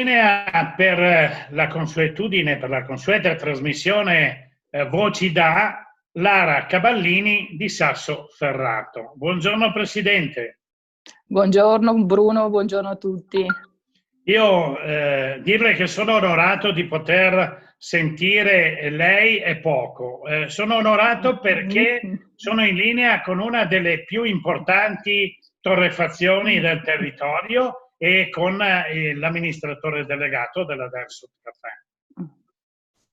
linea per la consuetudine, per la consueta trasmissione Voci da Lara Caballini di Sassoferrato. Buongiorno Presidente. Buongiorno Bruno, buongiorno a tutti. Io dirle che sono onorato di poter sentire lei è poco. Sono onorato perché sono in linea con una delle più importanti torrefazioni del territorio e con l'amministratore delegato della Dersut Caffè.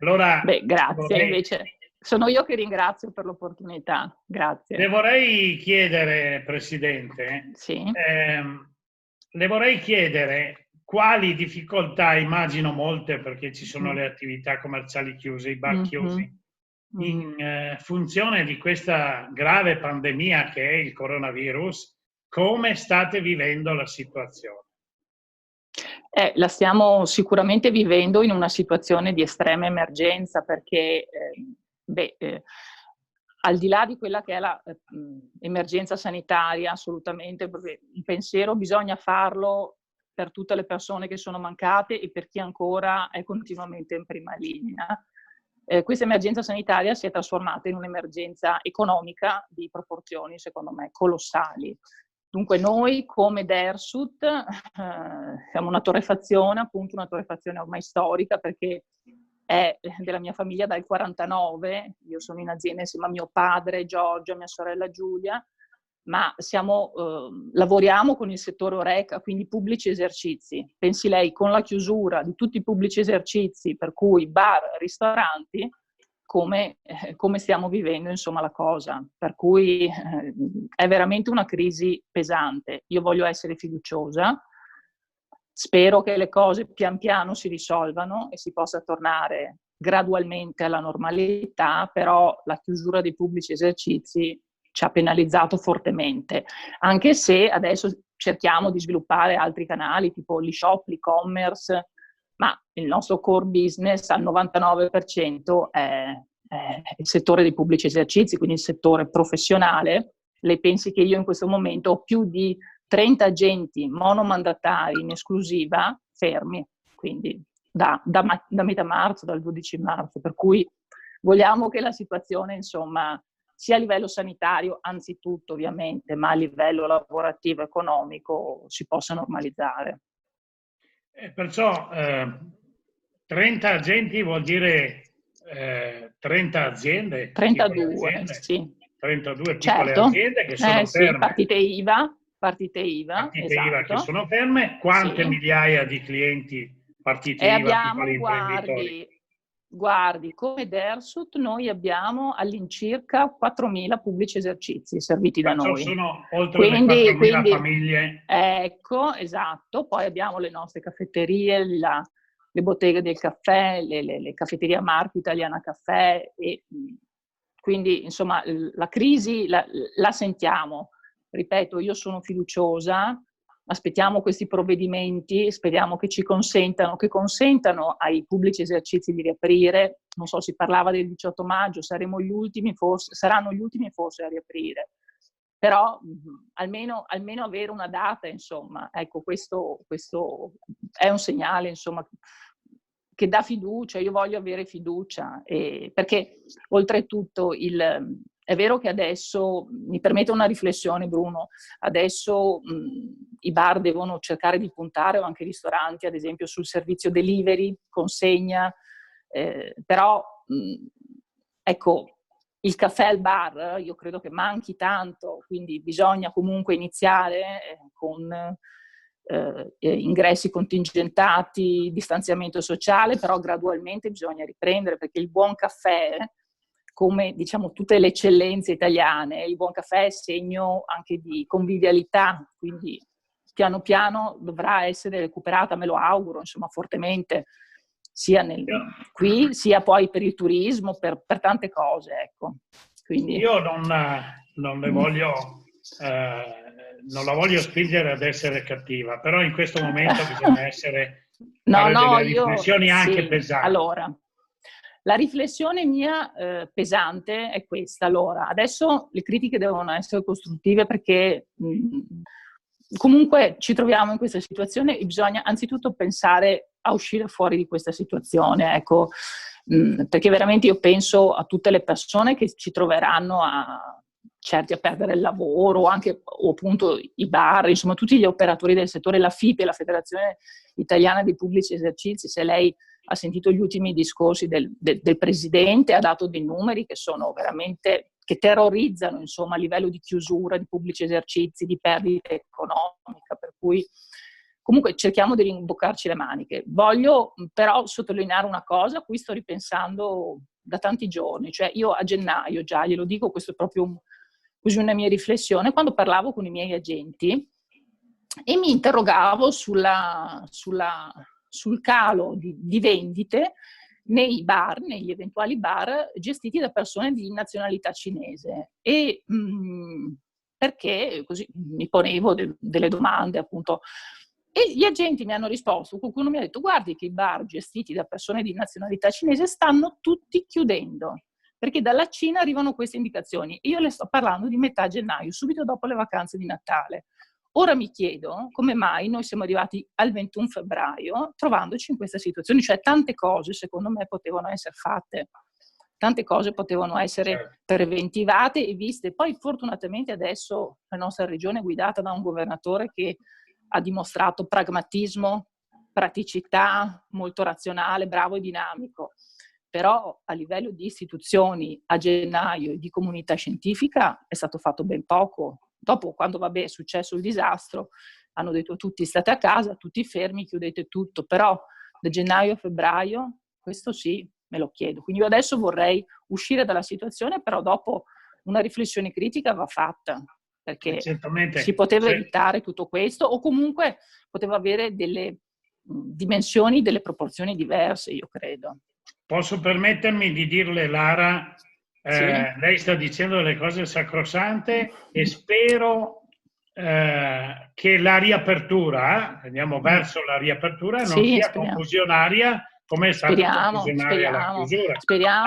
Allora, grazie, invece sono io che ringrazio per l'opportunità. Grazie. Le vorrei chiedere, Presidente, sì. Le vorrei chiedere quali difficoltà, immagino molte perché ci sono le attività commerciali chiuse, i bar chiusi, in funzione di questa grave pandemia che è il coronavirus, come state vivendo la situazione? La stiamo sicuramente vivendo in una situazione di estrema emergenza perché, al di là di quella che è l'emergenza sanitaria, assolutamente, perché il pensiero bisogna farlo per tutte le persone che sono mancate e per chi ancora è continuamente in prima linea. Questa emergenza sanitaria si è trasformata in un'emergenza economica di proporzioni, secondo me, colossali. Dunque noi come Dersut siamo una torrefazione, appunto una torrefazione ormai storica perché è della mia famiglia dal 49, io sono in azienda insieme a mio padre Giorgio, a mia sorella Giulia, ma lavoriamo con il settore Horeca, quindi pubblici esercizi. Pensi lei, con la chiusura di tutti i pubblici esercizi, per cui bar, ristoranti, come stiamo vivendo insomma la cosa, per cui è veramente una crisi pesante. Io voglio essere fiduciosa, spero che le cose pian piano si risolvano e si possa tornare gradualmente alla normalità, però la chiusura dei pubblici esercizi ci ha penalizzato fortemente, anche se adesso cerchiamo di sviluppare altri canali tipo l'e-shop, l'e-commerce, ma il nostro core business al 99% è il settore dei pubblici esercizi, quindi il settore professionale. Lei pensi che io in questo momento ho più di 30 agenti monomandatari in esclusiva fermi, quindi da metà marzo, dal 12 marzo, per cui vogliamo che la situazione, insomma, sia a livello sanitario, anzitutto ovviamente, ma a livello lavorativo, economico, si possa normalizzare. Perciò 30 agenti vuol dire 30 aziende? 32, aziende, sì. 32 piccole aziende che sono ferme. Sì, partite IVA, IVA che esatto. sono ferme. Quante migliaia di clienti partite IVA, piccoli imprenditori? Guardi, come Dersut noi abbiamo all'incirca 4.000 pubblici esercizi serviti da noi. Sono oltre le 4.000 famiglie. Ecco, esatto. Poi abbiamo le nostre caffetterie, le botteghe del caffè, le caffetterie a marchio Italiana Caffè, e quindi insomma la crisi la sentiamo. Ripeto, io sono fiduciosa. Aspettiamo questi provvedimenti, speriamo che consentano ai pubblici esercizi di riaprire. Non so, si parlava del 18 maggio, saranno gli ultimi forse a riaprire. Però almeno avere una data, insomma, ecco, questo è un segnale, insomma, che dà fiducia. Io voglio avere fiducia, perché oltretutto è vero che adesso, mi permette una riflessione Bruno, adesso i bar devono cercare di puntare, o anche i ristoranti, ad esempio, sul servizio delivery, consegna, però ecco, il caffè al bar io credo che manchi tanto, quindi bisogna comunque iniziare con ingressi contingentati, distanziamento sociale, però gradualmente bisogna riprendere, perché il buon caffè, come diciamo tutte le eccellenze italiane, il buon caffè è segno anche di convivialità, quindi piano piano dovrà essere recuperata, me lo auguro, insomma, fortemente, sia qui, sia poi per il turismo, per tante cose, ecco. Quindi io non le voglio non la voglio spingere ad essere cattiva, però in questo momento bisogna fare delle riflessioni anche pesanti. Allora, la riflessione mia pesante è questa. Allora, adesso le critiche devono essere costruttive, perché comunque ci troviamo in questa situazione e bisogna anzitutto pensare a uscire fuori di questa situazione, ecco, perché veramente io penso a tutte le persone che ci troveranno certi a perdere il lavoro, o appunto i bar, insomma tutti gli operatori del settore, la FIPE, la Federazione Italiana dei Pubblici Esercizi. Se lei ha sentito gli ultimi discorsi del Presidente, ha dato dei numeri che sono veramente, che terrorizzano, insomma, a livello di chiusura di pubblici esercizi, di perdita economica, per cui comunque cerchiamo di rimboccarci le maniche. Voglio però sottolineare una cosa a cui sto ripensando da tanti giorni, cioè io a gennaio, già glielo dico, questo è proprio così una mia riflessione, quando parlavo con i miei agenti e mi interrogavo sul calo di vendite nei bar, negli eventuali bar gestiti da persone di nazionalità cinese, e perché così mi ponevo delle domande, appunto, e gli agenti mi hanno risposto, qualcuno mi ha detto: guardi che i bar gestiti da persone di nazionalità cinese stanno tutti chiudendo, perché dalla Cina arrivano queste indicazioni. Io le sto parlando di metà gennaio, subito dopo le vacanze di Natale. Ora mi chiedo come mai noi siamo arrivati al 21 febbraio trovandoci in questa situazione, cioè tante cose secondo me potevano essere fatte, tante cose potevano essere preventivate e viste. Poi fortunatamente adesso la nostra regione è guidata da un governatore che ha dimostrato pragmatismo, praticità, molto razionale, bravo e dinamico. Però a livello di istituzioni a gennaio e di comunità scientifica è stato fatto ben poco. Dopo, quando è successo il disastro, hanno detto tutti state a casa, tutti fermi, chiudete tutto, però da gennaio a febbraio questo sì, me lo chiedo. Quindi io adesso vorrei uscire dalla situazione, però dopo una riflessione critica va fatta, perché si poteva evitare tutto questo, o comunque poteva avere delle dimensioni, delle proporzioni diverse, io credo. Posso permettermi di dirle, Lara, sì. Lei sta dicendo delle cose sacrosante e spero che la riapertura, andiamo verso la riapertura, non sia confusionaria come è stata confusionaria la chiusura. Speriamo.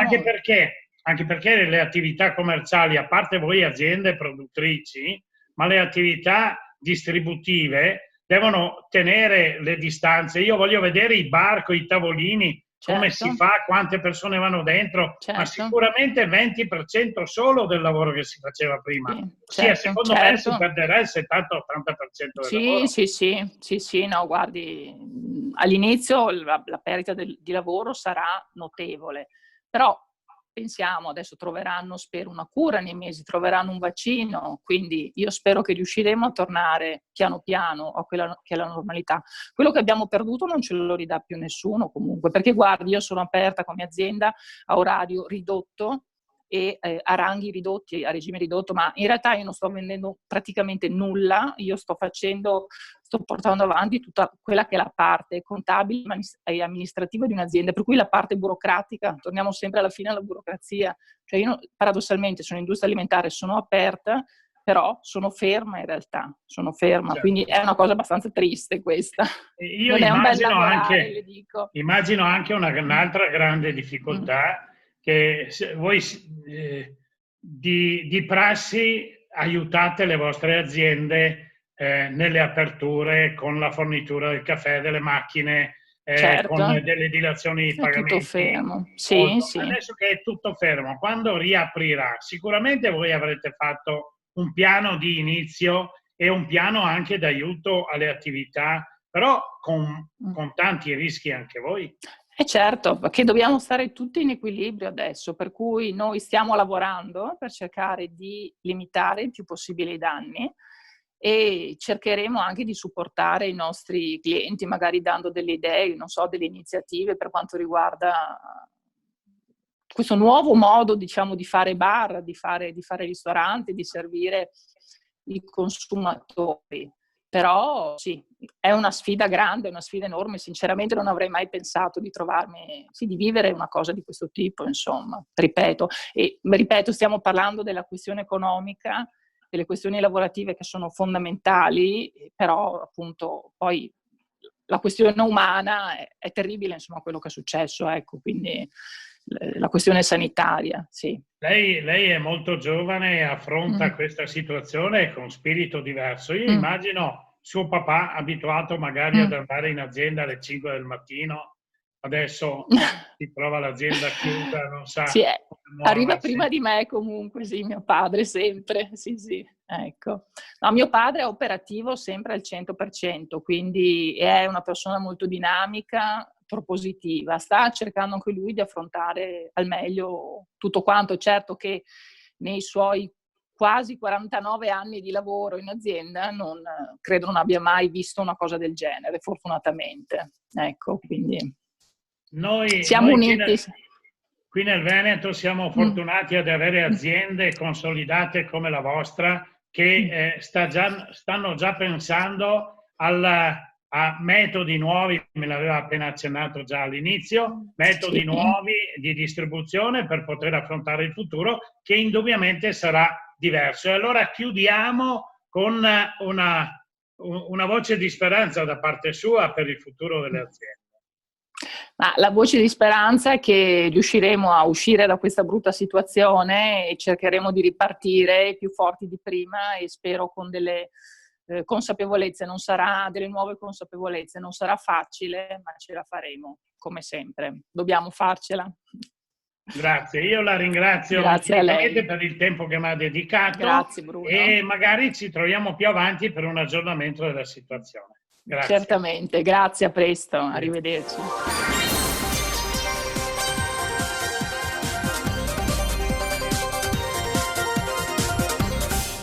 Anche perché le attività commerciali, a parte voi aziende produttrici, ma le attività distributive devono tenere le distanze. Io voglio vedere i bar con i tavolini, come si fa, quante persone vanno dentro, ma sicuramente il 20% solo del lavoro che si faceva prima. Secondo me si perderà il 70-80% del lavoro. Sì, no, guardi, all'inizio la perdita di lavoro sarà notevole, però pensiamo, adesso troveranno, spero, una cura nei mesi, troveranno un vaccino, quindi io spero che riusciremo a tornare piano piano a quella che è la normalità. Quello che abbiamo perduto non ce lo ridà più nessuno comunque, perché guardi, io sono aperta come azienda a orario ridotto e a ranghi ridotti, a regime ridotto, ma in realtà io non sto vendendo praticamente nulla, io sto portando avanti tutta quella che è la parte contabile e amministrativa di un'azienda, per cui la parte burocratica, torniamo sempre alla fine alla burocrazia, cioè io paradossalmente sono industria alimentare, sono aperta, però sono ferma in realtà, quindi è una cosa abbastanza triste questa. Io non è un bel lavorare, anche, le dico. Immagino anche un'altra grande difficoltà, che voi di prassi aiutate le vostre aziende nelle aperture con la fornitura del caffè, delle macchine, con delle dilazioni di pagamenti. È tutto fermo. Sì. Adesso che è tutto fermo, quando riaprirà, sicuramente voi avrete fatto un piano di inizio e un piano anche d'aiuto alle attività, però con tanti rischi anche voi. Certo, perché dobbiamo stare tutti in equilibrio adesso, per cui noi stiamo lavorando per cercare di limitare il più possibile i danni e cercheremo anche di supportare i nostri clienti, magari dando delle idee, non so, delle iniziative per quanto riguarda questo nuovo modo, diciamo, di fare bar, di fare ristoranti, di servire i consumatori. Però sì, è una sfida grande, una sfida enorme, sinceramente non avrei mai pensato di di vivere una cosa di questo tipo, insomma, ripeto, stiamo parlando della questione economica, delle questioni lavorative che sono fondamentali, però appunto poi la questione umana è terribile, insomma, quello che è successo, ecco, quindi la questione sanitaria, sì. Lei è molto giovane e affronta questa situazione con spirito diverso. Io immagino suo papà, abituato magari ad andare in azienda alle 5 del mattino, adesso si trova l'azienda chiusa, non sa Sì, come arriva muoversi. prima di me comunque, sì, mio padre sempre, sì, sì, ecco. No, mio padre è operativo sempre al 100%, quindi è una persona molto dinamica, propositiva, sta cercando anche lui di affrontare al meglio tutto quanto. Certo che nei suoi quasi 49 anni di lavoro in azienda credo non abbia mai visto una cosa del genere, fortunatamente. Ecco, quindi siamo Noi uniti. qui nel Veneto siamo fortunati ad avere aziende consolidate come la vostra che stanno già pensando a metodi nuovi, me l'aveva appena accennato già all'inizio, metodi nuovi di distribuzione per poter affrontare il futuro, che indubbiamente sarà diverso. E allora chiudiamo con una voce di speranza da parte sua per il futuro delle aziende. Ma la voce di speranza è che riusciremo a uscire da questa brutta situazione e cercheremo di ripartire più forti di prima, e spero con delle consapevolezze, delle nuove consapevolezze. Non sarà facile, ma ce la faremo, come sempre. Dobbiamo farcela. Grazie, io la ringrazio Grazie a lei. infinitamente per il tempo che mi ha dedicato. Grazie, Bruno. E magari ci troviamo più avanti per un aggiornamento della situazione. Grazie. Certamente, grazie, a presto, arrivederci.